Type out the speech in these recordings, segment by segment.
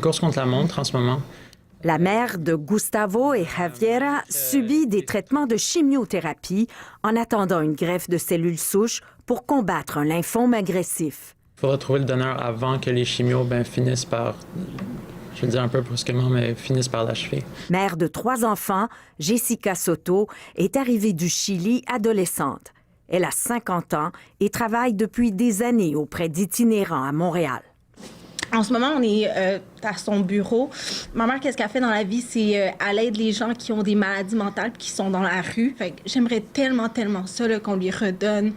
course contre la montre en ce moment. La mère de Gustavo et Javiera subit des traitements de chimiothérapie en attendant une greffe de cellules souches pour combattre un lymphome agressif. Il faudra trouver le donneur avant que les chimios finissent par, je vais le dire un peu brusquement, mais finissent par l'achever. Mère de 3 enfants, Jessica Soto est arrivée du Chili adolescente. Elle a 50 ans et travaille depuis des années auprès d'itinérants à Montréal. En ce moment, on est à son bureau. Ma mère, qu'est-ce qu'elle fait dans la vie? C'est elle aide les gens qui ont des maladies mentales et qui sont dans la rue. Fait que j'aimerais tellement ça là, qu'on lui redonne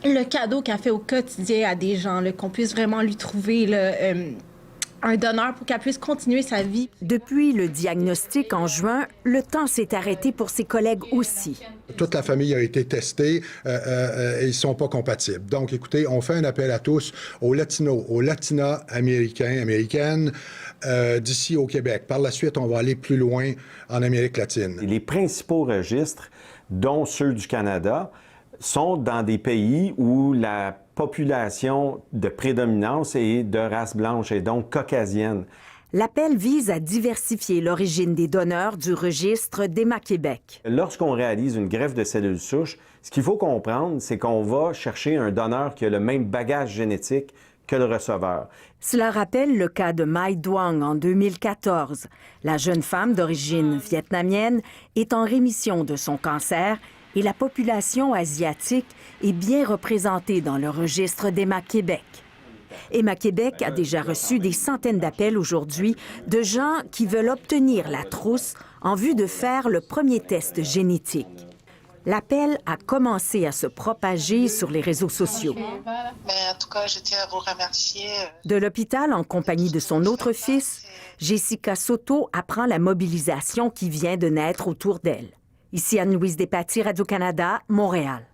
le cadeau qu'elle fait au quotidien à des gens, là, qu'on puisse vraiment lui trouver là, un donneur pour qu'elle puisse continuer sa vie. Depuis le diagnostic en juin, le temps s'est arrêté pour ses collègues aussi. Toute la famille a été testée et ils ne sont pas compatibles. Donc, écoutez, on fait un appel à tous, aux Latinos, aux Latinas américaines, d'ici au Québec. Par la suite, on va aller plus loin en Amérique latine. Les principaux registres, dont ceux du Canada, sont dans des pays où la population de prédominance est de race blanche et donc caucasienne. L'appel vise à diversifier l'origine des donneurs du registre d'EMA Québec. Lorsqu'on réalise une greffe de cellules souches, ce qu'il faut comprendre, c'est qu'on va chercher un donneur qui a le même bagage génétique que le receveur. Cela rappelle le cas de Mai Duong en 2014. La jeune femme d'origine vietnamienne est en rémission de son cancer et la population asiatique est bien représentée dans le registre d'EMA Québec. EMA Québec a déjà reçu des centaines d'appels aujourd'hui de gens qui veulent obtenir la trousse en vue de faire le premier test génétique. L'appel a commencé à se propager sur les réseaux sociaux. En tout cas, je tiens à vous remercier. De l'hôpital, en compagnie de son autre fils, Jessica Soto apprend la mobilisation qui vient de naître autour d'elle. Ici Anne-Louise Despatie, Radio-Canada, Montréal.